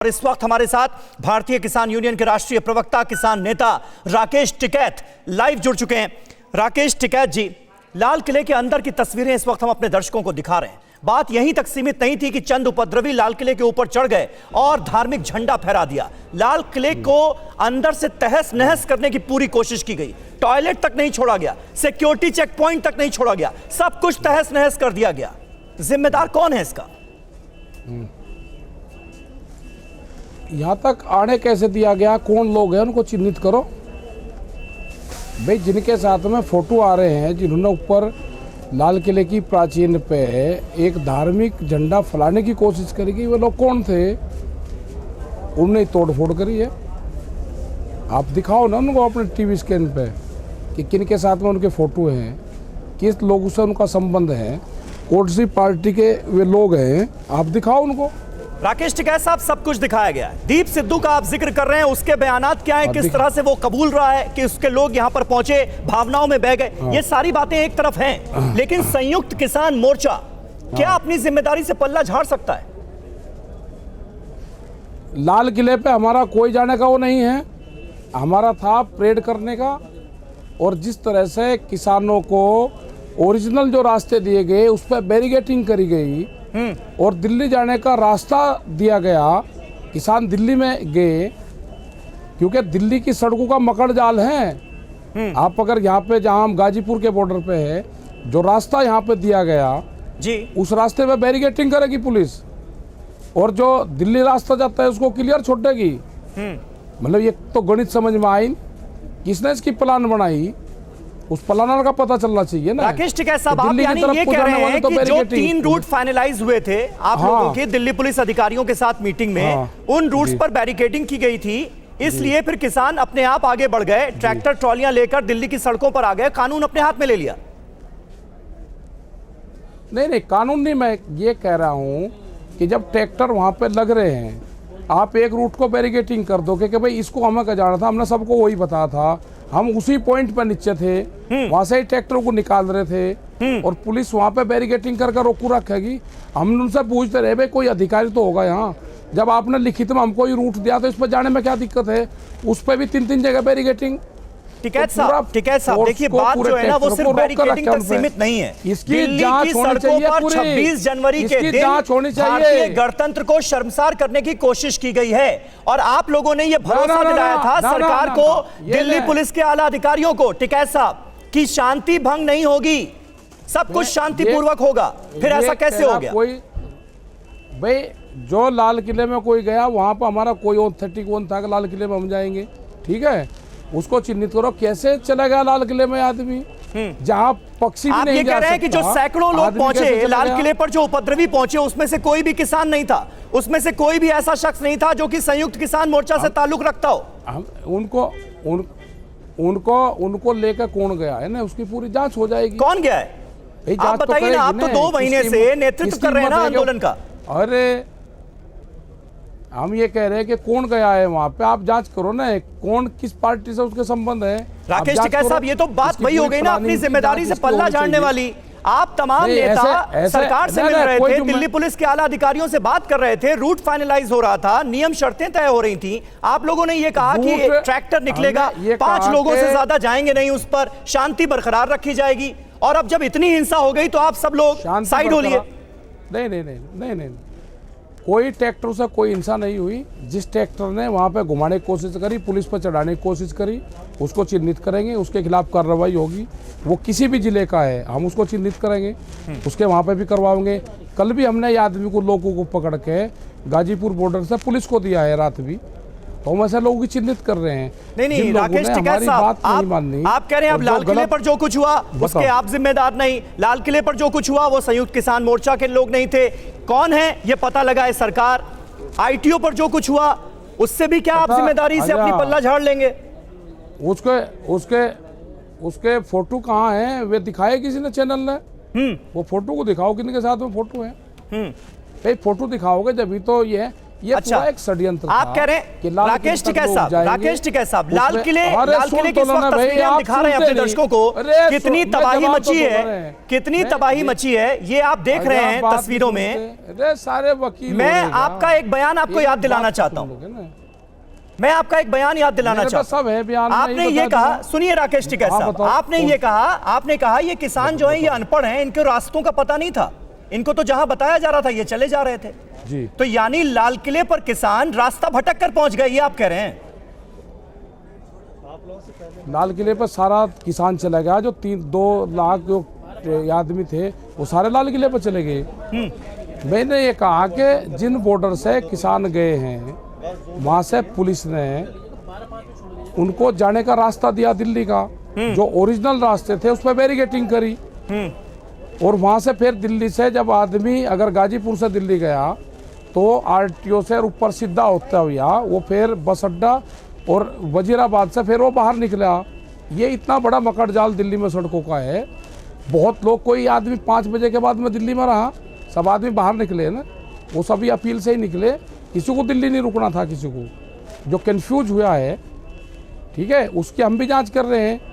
और इस वक्त हमारे साथ भारतीय किसान यूनियन के राष्ट्रीय प्रवक्ता किसान नेता राकेश टिकैत लाइव जुड़ चुके हैं। राकेश टिकैत जी, लाल किले के अंदर की तस्वीरें इस वक्त हम अपने दर्शकों को दिखा रहे हैं। बात यहीं तक सीमित नहीं थी कि चंद उपद्रवी लाल किले के ऊपर चढ़ गए और धार्मिक झंडा फहरा दिया। लाल किले को अंदर से तहस नहस करने की पूरी कोशिश की गई। टॉयलेट तक नहीं छोड़ा गया, सिक्योरिटी चेक पॉइंट तक नहीं छोड़ा गया, सब कुछ तहस नहस कर दिया गया। जिम्मेदार कौन है इसका? यहाँ तक आने कैसे दिया गया, कौन लोग हैं उनको चिन्हित करो भाई। जिनके साथ में फोटो आ रहे हैं, जिन्होंने ऊपर लाल किले की प्राचीन पे एक धार्मिक झंडा फैलाने की कोशिश करी गई, वो लोग कौन थे? उनने तोड़फोड़ करी है। आप दिखाओ ना उनको अपने टीवी स्क्रीन पे कि किन के साथ में उनके फोटो हैं, किस लोगों से उनका संबंध है, कौन सी पार्टी के वे लोग हैं, आप दिखाओ उनको। राकेश टिकैत साहब, सब कुछ दिखाया गया है। दीप सिद्धू का आप जिक्र कर रहे हैं, उसके बयानात क्या हैं, किस तरह से वो कबूल रहा है कि उसके लोग यहां पर पहुंचे, भावनाओं में बह गए, ये सारी बातें एक तरफ हैं, लेकिन संयुक्त किसान मोर्चा क्या अपनी जिम्मेदारी से पल्ला झाड़ सकता है? लाल किले पे हमारा कोई जाने का वो नहीं है, हमारा था परेड करने का। और जिस तरह से किसानों को ओरिजिनल जो रास्ते दिए गए उस पर बैरिकेडिंग करी गई और दिल्ली जाने का रास्ता दिया गया, किसान दिल्ली में गए क्योंकि दिल्ली की सड़कों का मकड़ जाल है। आप अगर यहाँ पे, जहाँ हम गाजीपुर के बॉर्डर पे है, जो रास्ता यहाँ पे दिया गया जी, उस रास्ते पे बैरिकेडिंग करेगी पुलिस, और जो दिल्ली रास्ता जाता है उसको क्लियर छोड़ेगी। मतलब ये तो गणित समझ में आई, किसने इसकी प्लान बनाई, उस प्लानर का पता चलना चाहिए ना। राकेश टिकैत साहब, आप यानी ये कह रहे हैं कि जो 3 रूट फाइनलाइज हुए थे आप लोगों के दिल्ली पुलिस अधिकारियों के साथ मीटिंग में, उन रूट्स पर बैरिकेडिंग की गई थी, इसलिए फिर किसान अपने आप आगे बढ़ गए, ट्रैक्टर ट्रॉलियां लेकर दिल्ली की सड़कों पर आ गए, कानून अपने हाथ में ले लिया। नहीं, कानून नहीं, मैं ये कह रहा हूं कि जब ट्रैक्टर वहां पे लग रहे हैं, आप एक रूट को बैरिकेडिंग कर दो कि भाई इसको हमें क्या जाना था, हमने सबको वही बताया था, हम उसी पॉइंट पर नीचे थे, वहां से ही ट्रैक्टर को निकाल रहे थे और पुलिस वहां पे बैरिकेडिंग करके रोकू रखेगी। हम उनसे पूछते रहे भाई कोई अधिकारी तो होगा यहाँ, जब आपने लिखित में हमको ये रूट दिया तो इस पर जाने में क्या दिक्कत है? उस पर भी 3-3 जगह बैरिकेडिंग। टिकैत साहब, देखिए बात जो है ना वो सिर्फ बैरिकेडिंग तक सीमित नहीं है। इसकी जांच होनी चाहिए पूरी। 26 जनवरी के दिन भारतीय गणतंत्र को शर्मसार करने की कोशिश की गई है और आप लोगों ने ये भरोसा दिलाया था सरकार को, दिल्ली पुलिस के आला अधिकारियों को, टिकैत साहब, कि शांति भंग नहीं होगी, सब कुछ शांतिपूर्वक होगा। फिर ऐसा कैसे हो गया? कोई भाई जो लाल किले में कोई गया वहां पर हमारा कोई ऑथेंटिक वन था कि लाल किले में हम जाएंगे, ठीक है, उसको चिन्हित करो। कैसे चला गया लाल किले में आदमी जहां पक्षी भी नहीं जा सकता? आप ये कह रहे हैं कि जो सैकड़ों लोग पहुंचे लाल किले पर, जो उपद्रवी पहुंचे, उसमें से कोई भी किसान नहीं था, उसमें से कोई भी ऐसा शख्स नहीं था जो कि संयुक्त किसान मोर्चा से ताल्लुक रखता हो। उनको लेकर कौन गया है ना, उसकी पूरी जांच हो जाएगी। कौन गया है आप बताइए ना, आप तो 2 महीने से नेतृत्व कर रहे हैं ना आंदोलन का। अरे हम ये कह रहे हैं कि कौन गया है वहाँ पे, आप जांच करो ना, कौन किस पार्टी से उसके संबंध है। राकेश टिकैत साहब, ये तो बात वही हो गई ना अपनी जिम्मेदारी से पल्ला झाड़ने वाली। आप तमाम नेता सरकार से मिल रहे थे, दिल्ली पुलिस के आला अधिकारियों से बात कर रहे थे, रूट फाइनलाइज हो रहा था, नियम शर्तें तय हो रही थी। आप लोगों ने ये कहा कि ट्रैक्टर निकलेगा, 5 लोगों से ज्यादा जाएंगे नहीं उस पर, शांति बरकरार रखी जाएगी। और अब जब इतनी हिंसा हो गई तो आप सब लोग साइड हो लिए। नहीं, कोई ट्रैक्टर से कोई हिंसा नहीं हुई। जिस ट्रैक्टर ने वहाँ पे घुमाने की कोशिश करी, पुलिस पर चढ़ाने की कोशिश करी, उसको चिन्हित करेंगे, उसके खिलाफ कार्रवाई होगी। वो किसी भी जिले का है, हम उसको चिन्हित करेंगे, उसके वहाँ पे भी करवाएंगे। कल भी हमने ये आदमी को, लोगों को पकड़ के गाजीपुर बॉर्डर से पुलिस को दिया है, रात भी, तो हम ऐसे लोगों की चिन्हित कर रहे हैं। नहीं, राकेश टिकैत साहब, आप कह रहे हैं अब लाल किले पर जो कुछ हुआ उसके आप जिम्मेदार नहीं, लाल किले पर जो कुछ हुआ वो संयुक्त किसान मोर्चा के लोग नहीं थे, कौन है ये पता लगा है सरकार। आईटीओ पर जो कुछ हुआ उससे भी क्या आप जिम्मेदारी से अपनी पल्ला झाड़ लेंगे? उसके फोटो कहाँ है, वे दिखाए किसी ने चैनल ने? वो फोटो को दिखाओ, किन के साथ में फोटो है। फोटो दिखाओगे जब भी तो ये ये पूरा एक षड्यंत्र था। आप कह रहे कि हैं लाल राकेश किले तक टिकैत लोग साहब, जाएंगे, राकेश टिकैत साहब, लाल उसमें- किले अरे की सुन इस तो लो वक्त ना भाई, तस्वीरें हम आप दिखा रहे हैं सुनते अपने नहीं। दर्शकों को, अरे कितनी मैं तबाही जवाब तो मची बोल है, रहे हैं। कितनी मैं- तबाही मची है, ये आप देख रहे हैं बात तस्वीरों नहीं में। सुनते। अरे सारे वकील मैं हो रहेगा। आपका एक बयान आपको एक याद दिलाना बात चाहता सुन हूं, लोगे ना। मैं आपका एक बयान याद दिलाना मेरे पास चाहता हूं। सब है बयान में, आपने ही ये बता कहा, दूंगा। सुनिए राकेश टिकैत हाँ, साहब, बताओ। आपने कहा ये किसान जो है ये अनपढ़ हैं, इनको रास्तों का पता नहीं था, इनको तो जहां बताया जा रहा था ये चले जा रहे थे। जी, तो यानी लाल किले पर किसान रास्ता भटक कर पहुंच गए, ये आप कह रहे हैं? लाल किले पर सारा किसान चला गया, जो 2 लाख जो आदमी थे वो सारे लाल किले पर चले गए। मैंने ये कहा कि जिन बॉर्डर से किसान गए हैं वहां से पुलिस ने उनको जाने का रास्ता दिया दिल्ली का, जो ओरिजिनल रास्ते थे उस पर बैरिकेटिंग करी। और वहां से फिर दिल्ली से जब आदमी अगर गाजीपुर से दिल्ली गया तो आरटीओ से ऊपर सीधा होता हुआ वो फिर बस अड्डा और वजीराबाद से फिर वो बाहर निकला। ये इतना बड़ा मकड़ जाल दिल्ली में सड़कों का है। बहुत लोग, कोई आदमी 5 बजे के बाद में दिल्ली में रहा, सब आदमी बाहर निकले ना, वो सभी अपील से ही निकले, किसी को दिल्ली नहीं रुकना था। किसी को जो कन्फ्यूज हुआ है, ठीक है, उसकी हम भी जांच कर रहे हैं।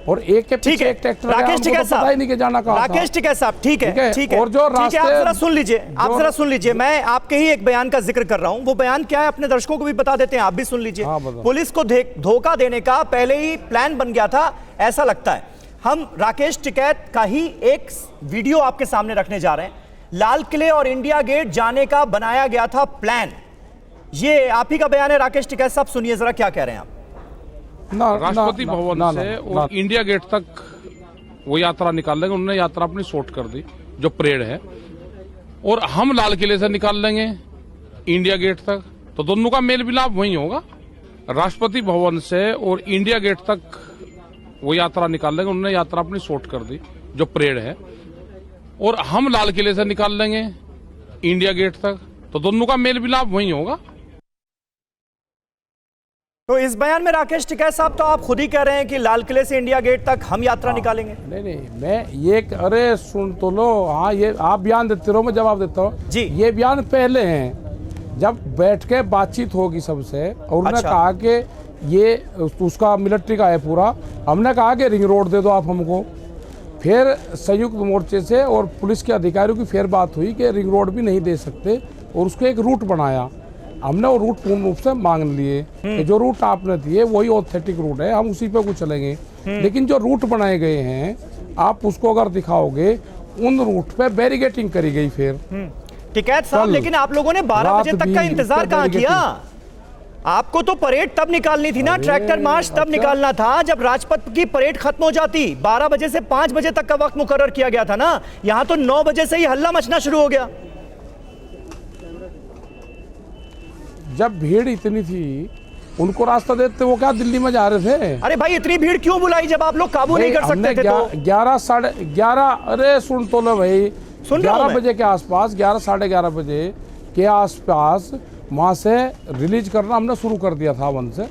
और एक के पीछे एक ट्रैक्टर राकेश टिकैत साहब, पता ही नहीं कि जाना कहाँ था। राकेश टिकैत साहब, ठीक है, ठीक है, और जो ठीक है, आप रास्ते- जरा सुन लीजिए, आप जरा सुन लीजिए, मैं आपके ही एक बयान का जिक्र कर रहा हूं। वो बयान क्या है अपने दर्शकों को भी बता देते हैं, आप भी सुन लीजिए। हाँ, बताओ। पुलिस को धोखा देने का पहले ही प्लान बन गया था, ऐसा लगता है। हम राकेश टिकैत का ही एक वीडियो आपके सामने रखने जा रहे हैं। लाल किले और इंडिया गेट जाने का बनाया गया था प्लान, ये आप ही का बयान है राकेश टिकैत साहब, सुनिए जरा क्या कह रहे हैं आप। राष्ट्रपति भवन से और इंडिया गेट तक वो यात्रा निकाल लेंगे। उन्होंने यात्रा अपनी शॉर्ट कर दी, जो परेड है, और हम लाल किले से निकाल लेंगे इंडिया गेट तक, तो दोनों का मेल मिलाप वहीं होगा। राष्ट्रपति भवन से और इंडिया गेट तक वो यात्रा निकाल लेंगे। उन्होंने यात्रा अपनी शॉर्ट कर दी, जो परेड है, और हम लाल किले से निकाल लेंगे इंडिया गेट तक, तो दोनों का मेल मिलाप वहीं होगा। तो इस बयान में राकेश टिकैत साहब तो आप खुद ही कह रहे हैं कि लाल किले से इंडिया गेट तक हम यात्रा निकालेंगे। नहीं, मैं ये, अरे सुन तो लो। हाँ, ये आप बयान देते रहो, मैं जवाब देता हूँ जी। ये बयान पहले हैं, जब बैठ के बातचीत होगी सबसे, और उन्होंने अच्छा। कहा कि ये उसका मिलिट्री का है पूरा। हमने कहा कि रिंग रोड दे दो आप हमको। फिर संयुक्त मोर्चे से और पुलिस के अधिकारियों की फिर बात हुई कि रिंग रोड भी नहीं दे सकते, और उसको एक रूट बनाया। हमने वो रूट पूर्ण रूप से मांग लिए कि जो रूट आपने दिए वही ऑथेंटिक रूट है, हम उसी पे कुछ चलेंगे। लेकिन जो रूट बनाए गए हैं, आप उसको अगर दिखाओगे, उन रूट पे बैरिकेटिंग करी गई। फिर टिकैत साहब, कल लेकिन आप लोगों ने 12 बजे रात तक का भी इंतजार कहाँ बैरिकेटिंग। किया? आपको तो परेड तब निकालनी थी ना, ट्रैक्टर मार्च तब निकालना था जब राजपथ की परेड खत्म हो जाती। 12 बजे से 5 बजे तक का वक्त मुकर्रर किया गया था ना। यहां तो 9 बजे से ही हल्ला मचना शुरू हो गया। जब भीड़ इतनी थी, उनको रास्ता देते, वो क्या दिल्ली में जा रहे थे? अरे भाई, इतनी भीड़ क्यों बुलाई जब आप लोग काबू नहीं कर सकते थे? तो 11 साढ़े 11, अरे सुन तो लो भाई, सुन रहा हूं 11 मैं। बजे के आसपास, 11 साढ़े 11 बजे के आसपास वहां से रिलीज करना हमने शुरू कर दिया था वन से,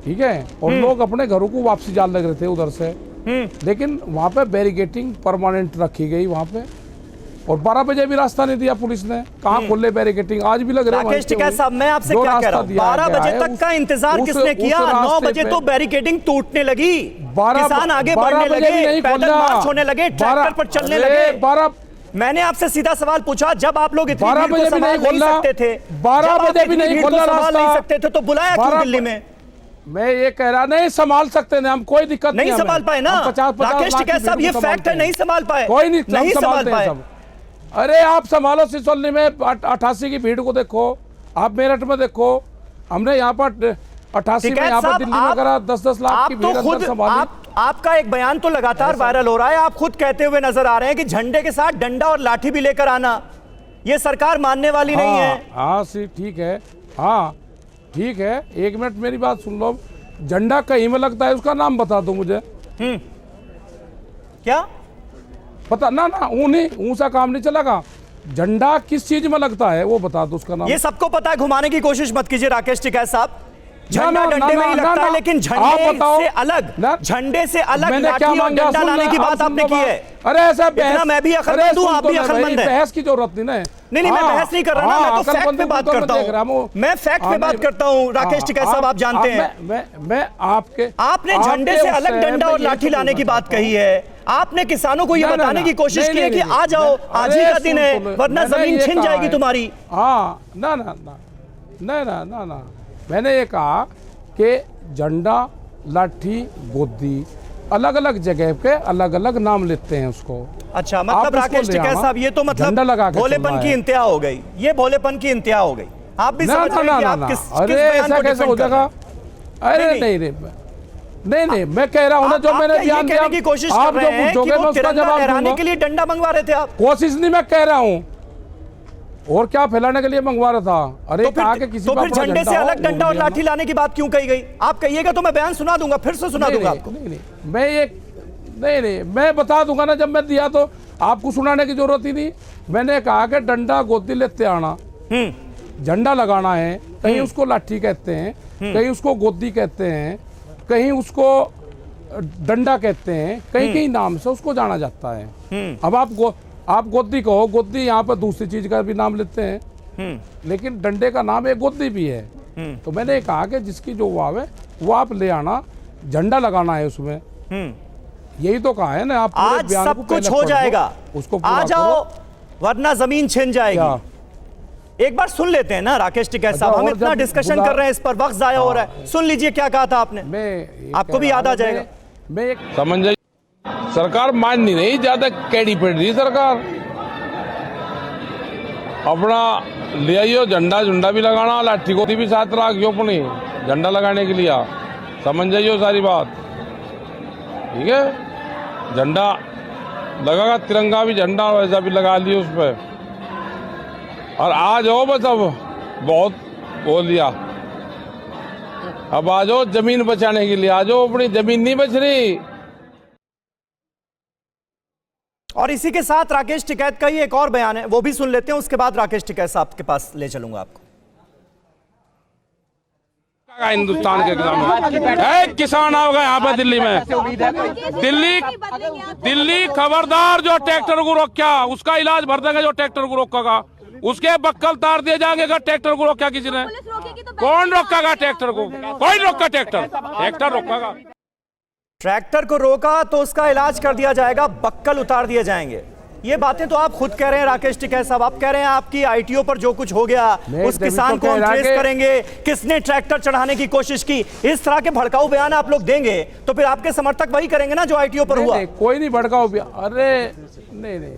ठीक है। और लोग अपने घरों को वापसी जाने लग रहे थे उधर से। लेकिन वहां पे बैरिकेटिंग परमानेंट रखी गई वहां पे, और 12 बजे भी रास्ता नहीं दिया पुलिस ने। कहाँ खोले बैरिकेटिंग? आज भी लग रहे हैं। राकेश टिकैत साहब, मैं आपसे क्या कह रहा हूं, 12 बजे तक का इंतजार किसने किया? 9 बजे तो बैरिकेडिंग टूटने लगी, किसान आगे बढ़ने लगे, पैदल मार्च होने लगे, ट्रैक्टर पर चलने लगे। मैंने आपसे सीधा सवाल पूछा, जब आप लोग इतनी भीड़ को संभाल नहीं सकते थे, 12 बजे भी नहीं खोला संभाल नहीं सकते थे, तो बुलाया क्यों दिल्ली में? मैं ये कह रहा, नहीं संभाल सकते ना हम, कोई दिक्कत नहीं संभाल पाए ना। 50 राकेश टिकैत साहब, ये फैक्ट है, नहीं संभाल पाए, कोई नहीं संभाल पाए। सब। अरे आप संभालो, सिसोली में 88 की भीड़ को देखो, आप मेरठ में देखो, हमने यहाँ पर 88 में, यहाँ पर दिल्ली में करा 10-10 लाख की भीड़ अंदर संभाली। आपका एक बयान तो लगातार वायरल हो रहा है, आप खुद कहते हुए नजर आ रहे हैं कि झंडे के साथ डंडा और लाठी भी लेकर आना, ये सरकार मानने वाली नहीं है। हाँ ठीक है, हाँ ठीक है, 1 मिनट मेरी बात सुन लो। झंडा कहीं में लगता है, उसका नाम बता दो मुझे। क्या पता ना, ऊं सा काम नहीं चलेगा। झंडा किस चीज में लगता है वो बता दो, उसका नाम। ये सबको पता है, घुमाने की कोशिश मत कीजिए राकेश टिकैत साहब। झंडा डंडे में ही लगता है, लेकिन झंडे से अलग लाठी और डंडा लाने की बात आपने की है। अरे ऐसा मैं भी अक्लमंद हूं, आप भी अक्लमंद हैं। बहस की जरूरत नहीं ना। नहीं नहीं, मैं बहस नहीं कर रहा ना, मैं तो फैक्ट पे बात करता हूँ, मैं फैक्ट पे बात करता हूँ। राकेश टिकैत साहब, आप जानते हैं मैं आपने झंडे से अलग डंडा और लाठी लाने की बात कही है। आपने किसानों को ये बताने की कोशिश की है कि आ जाओ, आज ही का दिन है, वरना जमीन छिन जाएगी तुम्हारी। हाँ, ना ना ना ना ना ना ना, मैंने ये कहा कि झंडा, लाठी, गोदी अलग अलग जगह पे अलग अलग नाम लेते हैं उसको। अच्छा, मतलब राकेश टिकैत साहब, ये तो मतलब भोलेपन की इंतहा हो गई, ये भोलेपन की इंतहा हो गई। आप भी समझ रहे हैं कि आप किस बयान को कैसे हो जाएगा? अरे नहीं नहीं, मैं कह रहा हूँ ना, जो मैंने बयान दिया की कोशिश कर रहे हैं कि वो तिरंगा लहराने के लिए डंडा मंगवा रहे थे आप। कोशिश नहीं, मैं कह रहा हूँ, और क्या फैलाने के लिए मंगवा रहा था? अरे तो फिर झंडे से अलग डंडा और लाठी लाने की बात क्यों कही गई? आप कहिएगा तो मैं बयान सुना दूंगा, फिर से सुना दूंगा आपको। नहीं, मैं बता दूंगा ना, जब मैं दिया तो आपको सुनाने की जरूरत ही नहीं। मैंने कहा कि डंडा गोदी लेते आना, झंडा लगाना है, कहीं उसको लाठी कहते हैं, कहीं उसको गोदी कहते हैं, कहीं उसको डंडा कहते हैं, कहीं कहीं नाम से उसको जाना जाता है। अब आप गोदी कहो, गोदी यहाँ पर दूसरी चीज का भी नाम लेते हैं, लेकिन डंडे का नाम एक गोदी भी है। तो मैंने कहा कि जिसकी जो वाव है वो आप ले आना, झंडा लगाना है उसमें, यही तो कहा है ना। आप आज सब कुछ हो जाएगा, उसको आ जाओ, वरना जमीन छिन जाएगी। एक बार सुन लेते हैं ना राकेश टिकैत साहब, हम इतना डिस्कशन कर रहे हैं, इस पर वक्त जाया हो रहा है, सुन लीजिए क्या कहा था आपने, आपको भी याद आ जाएगा। मैं समझ, सरकार मान नहीं रही, ज्यादा कैडी पड़ रही सरकार। अपना ले आइयो झंडा झुंडा भी लगाना, लाठी गोदी भी साथ रखियो अपनी झंडा लगाने के लिए, समझ जाइयो सारी बात, ठीक है। झंडा लगागा, तिरंगा भी झंडा वैसा भी लगा लियो उस पर, और आ जाओ बस, अब बहुत बोल लिया, अब आ जाओ जमीन बचाने के लिए, आ जाओ, अपनी जमीन नहीं बच रही। और इसी के साथ राकेश टिकैत का ही एक और बयान है, वो भी सुन लेते हैं, उसके बाद राकेश टिकैत साहब के पास ले चलूंगा आपको। हिंदुस्तान के किसान किसान आओगे यहाँ पे दिल्ली में, दिल्ली खबरदार, जो ट्रैक्टर को रोका उसका इलाज भर देगा, जो ट्रैक्टर को रोकेगा उसके बक्कल तार दिए जाएंगे। अगर ट्रैक्टर को रोका किसी ने, कौन रोकेगा ट्रैक्टर को? कोई रोका, ट्रैक्टर रोकेगा। ट्रैक्टर को रोका तो उसका इलाज कर दिया जाएगा, बक्कल उतार दिए जाएंगे। ये बातें तो आप खुद कह रहे हैं राकेश टिकैत साहब, आप कह रहे हैं आपकी आईटीओ पर जो कुछ हो गया उस किसान को हम ट्रेस करेंगे, किसने ट्रैक्टर चढ़ाने की कोशिश की, इस तरह के भड़काऊ बयान आप लोग देंगे तो फिर आपके समर्थक वही करेंगे ना जो आईटीओ पर हुआ। कोई नहीं भड़काऊ बयान, अरे नहीं,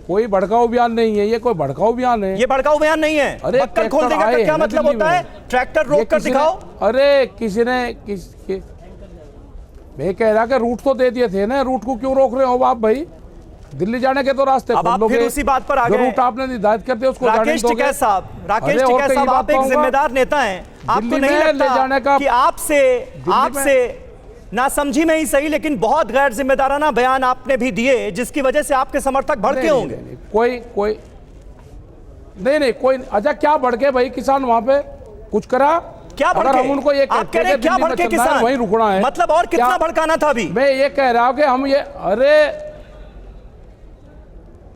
कोई भड़काऊ बयान नहीं है, ये कोई भड़काऊ बयान है? ये भड़काऊ बयान नहीं है। बक्कल खोल देगा का क्या मतलब होता है? ट्रैक्टर रोक कर दिखाओ। अरे किसी ने मैं कह रहा कि रूट तो दे दिए थे ना, रूट को क्यों रोक रहे हो आप भाई? दिल्ली जाने के तो रास्ते अब आप फिर उसी बात पर आ गए। रूट आपने निर्धारित करते उसको राकेश टिकैत साहब, आप एक जिम्मेदार नेता हैं, आपको नहीं लगता कि आपसे नासमझी में ही सही, लेकिन बहुत गैर जिम्मेदाराना बयान आपने भी दिए जिसकी वजह से आपके समर्थक भड़के होंगे? कोई नहीं, कोई अच्छा क्या भड़के भाई? किसान वहां पे कुछ करा क्या? अगर हम उनको ये आप कह रहे हैं क्या भड़के किसान? वहीं रुकना है, मतलब और कितना भड़काना था? अभी मैं ये कह रहा हूं कि हम ये, अरे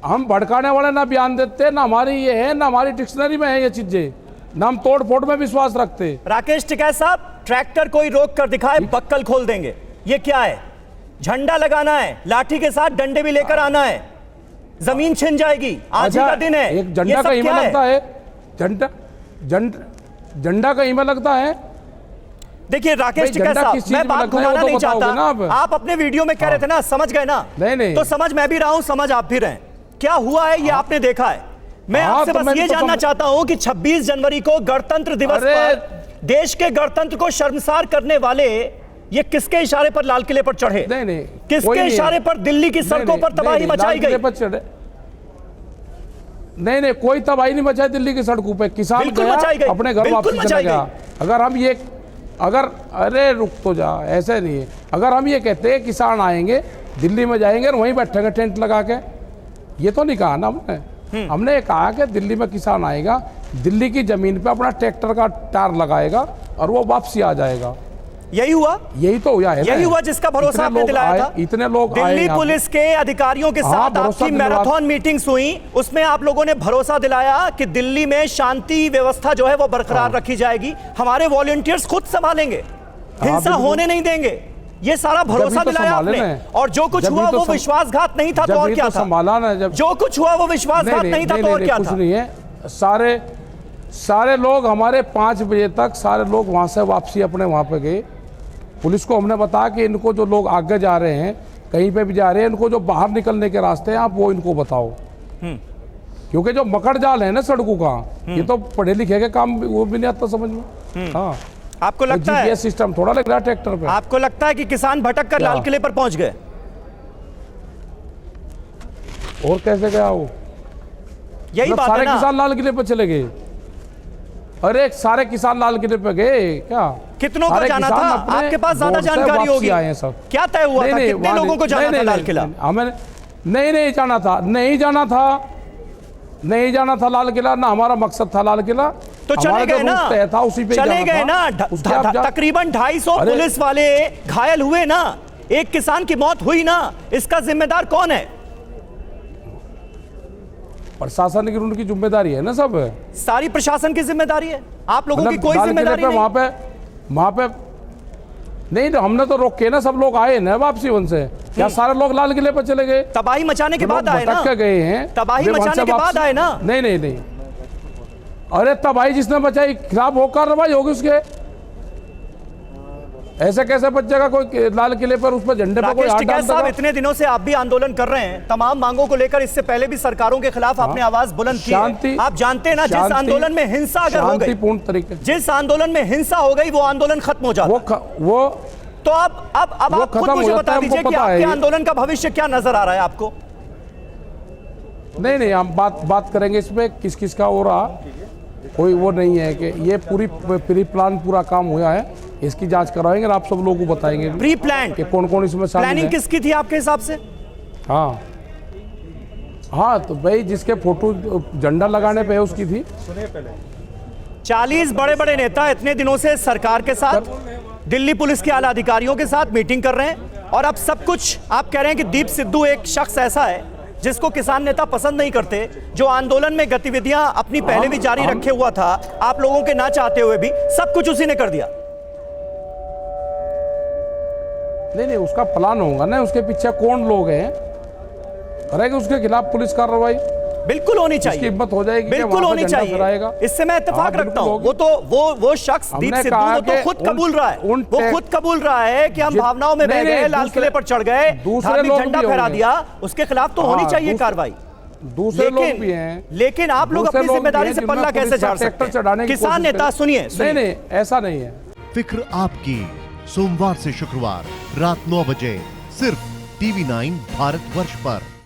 हम भड़काने वाले ना बयान देते, ना हमारी ये है, ना हमारी डिक्शनरी में है ये चीजें, ना हम तोड़ फोड़ में विश्वास रखते। राकेश टिकैत साहब, ट्रैक्टर कोई रोक कर दिखाए, बक्कल खोल देंगे, ये क्या है? झंडा लगाना है, लाठी के साथ डंडे भी लेकर आना है, जमीन छिन जाएगी, आज का दिन है। एक झंडा का ईमा लगता है, झंडा का ईमा लगता है। देखिए राकेश टिकैत साहब, मैं बात घुमाना नहीं चाहता, आप अपने वीडियो में कह रहे थे ना, समझ गए ना? नहीं, तो समझ मैं भी रहा हूं, समझ आप भी रहे। क्या हुआ है ये आपने देखा है। मैं आपसे बस ये जानना चाहता हूं कि 26 जनवरी को गणतंत्र दिवस पर देश के गणतंत्र को शर्मसार करने वाले ये किसके इशारे पर लाल किले पर चढ़े? नहीं, किसके इशारे पर दिल्ली की सड़कों पर तबाही मचाई गई? नहीं, कोई तबाही नहीं मचाई दिल्ली की सड़कों पे, किसान गया अपने घर वापस चला गया। अरे रुक तो जा, ऐसे नहीं है। अगर हम ये कहते हैं किसान आएंगे दिल्ली में जाएंगे और वहीं बैठेंगे टेंट लगा के, ये तो नहीं कहा ना हमने ये कहा कि दिल्ली में किसान आएगा, दिल्ली की जमीन पे अपना ट्रैक्टर का टायर लगाएगा और वो वापसी आ जाएगा। यही हुआ, यही तो हुआ है ना। यही हुआ जिसका भरोसा आपने दिलाया था। इतने लोग आए दिल्ली यहाँ पे। पुलिस के अधिकारियों के हाँ, साथ भरोसा आपकी दिलवा- मैराथन मीटिंग्स हुई, उसमें आप लोगों ने भरोसा दिलाया कि दिल्ली में शांति व्यवस्था जो है वो बरकरार रखी जाएगी, हमारे वॉलंटियर्स खुद संभालेंगे, हिंसा बिल्कुल। होने नहीं देंगे, ये सारा भरोसा तो दिलाया संभाले आपने। ना। और जो कुछ जब भी हुआ तो वो सं- विश्वासघात नहीं था तो और जब क्या ये तो था? संभाला ना, जब जो कुछ हुआ वो विश्वासघात नहीं था तो और क्या कुछ था? नहीं है। सारे लोग हमारे 5 बजे तक सारे लोग वहां से वापसी अपने वहां पे गए। पुलिस को हमने बताया कि इनको जो लोग आगे जा रहे हैं, कहीं पे भी जा रहे हैं, इनको जो बाहर निकलने के रास्ते हैं आप वो इनको बताओ, क्योंकि जो मकड़ जाल है ना सड़कों का, ये तो पढ़े लिखे के काम वो भी नहीं आता समझ में। हाँ, आपको लगता है, जीपीएस सिस्टम थोड़ा लग रहा है ट्रैक्टर पे। आपको लगता है कि किसान भटक कर क्या? लाल किले पर पहुंच गए? और कैसे गया वो? यही मतलब बात है सारे ना। किसान लाल किले पे चले गए। अरे सारे किसान लाल किले पे गए क्या? कितनों को सारे जाना किसान था? अपने आपके पास ज्यादा बोर्ड से जानकारी वापसी होगी। आए हैं सब। क्या तय हुआ था? कितने वहाँ लोगों को नहीं- जाना था नहीं, लाल नहीं, किला? हमें नहीं जाना था, नहीं जाना था लाल किला, ना हमारा मकसद था लाल किला। तो चले हमारा जो गए ना, रूट तय था उसी पे चले जाना गए था। ना। उसके आप जा- तकरीबन 250 अरे- पुलिस वाले घायल हुए ना, एक किसान की मौत हुई ना, इसका जिम्मेदार कौन है? प्रशासन की उनकी जिम्मेदारी है ना सब। सारी प्रशासन की जिम्मेदारी है, आप लोगों की कोई लाल किले जिम्मेदारी पे नहीं। वहां पे नहीं, तो हमने तो रोके ना, सब लोग आए ना वापसी उनसे। क्या सारे लोग लाल किले पर चले गए? तबाही मचाने के जो लोग बाद आए ना, भटक के गए हैं, तबाही वे वहां मचाने से के बाद वापसी- आए ना। नहीं। अरे तबाही जिसने मचाई खिलाफ हो कार्रवाई होगी उसके। ऐसे कैसे बच्चे कोई लाल किले पर उस पर झंडे पर कोई राकेश हाथ टिकैत डाल साहब, देगा? इतने दिनों से आप भी आंदोलन कर रहे हैं तमाम मांगों को लेकर। इससे पहले भी सरकारों के खिलाफ आपने आवाज बुलंद की है। आप जानते हैं ना, जिस आंदोलन में हिंसा अगर हो गई, शांतिपूर्ण तरीके, जिस आंदोलन में हिंसा हो गई वो आंदोलन खत्म हो जाता। वो तो अब वो आप खुद खत्म हो मुझे जाता बता है, हमको दीजिए कि पता है आपके ये। आंदोलन का भविष्य क्या नजर आ रहा है आपको? नहीं, हम बात करेंगे इसमें किस किस का हो रहा। कोई वो नहीं है कि ये प्री प्लान पूरा काम हुआ है, इसकी जांच करवाएंगे और आप सब लोगों को बताएंगे प्री प्लान कि कौन कौन इसमें शामिल प्लानिंग है। किसकी थी आपके हिसाब से? हाँ, तो भाई जिसके फोटो झंडा लगाने पे है उसकी थी। 40 बड़े बड़े नेता इतने दिनों से सरकार के साथ, दिल्ली पुलिस के आला अधिकारियों के साथ मीटिंग कर रहे हैं, और अब सब कुछ आप कह रहे हैं कि दीप सिद्धू एक शख्स ऐसा है जिसको किसान नेता पसंद नहीं करते, जो आंदोलन में गतिविधियां अपनी पहले भी जारी रखे हुआ था, आप लोगों के ना चाहते हुए भी सब कुछ उसी ने कर दिया। नहीं, उसका प्लान होगा ना, उसके पीछे कौन लोग हैं, करेंगे उसके खिलाफ पुलिस कार्रवाई। बिल्कुल होनी इसकी चाहिए, हिम्मत हो जाएगी कि बिल्कुल वहाँ पे होनी झंडा फहराएगा। चाहिए। इससे मैं इत्तेफाक हाँ, रखता हूं। बिल्कुल वो शख्स दीप हमने सिद्धू कहा वो तो कि खुद उन- कबूल रहा है, उन वो टे- खुद कबूल रहा है कि हम जित- भावनाओं में बह नहीं, गए, लाल दूसरे- किले पर चढ़ गए, दूसरे धार्मिक लोग झंडा भी फहरा होंगे। दिया, उसके खिलाफ तो होनी हाँ, चाहिए कार्रवाई। दूसरे लोग भी हैं, लेकिन आप लोग दूसरे अपनी लोग भी जिम्मेदारी हैं से जिन्होंने पल्ला कैसे पुलिस का झाड़ सकते ट्रैक्टर चढ़ाने हैं? की किसान कोशिश नेता करी। सुनिए। नहीं, ऐसा नहीं है। फिक्र आपकी, सोमवार से शुक्रवार रात 9 बजे सिर्फ TV9 भारतवर्ष पर।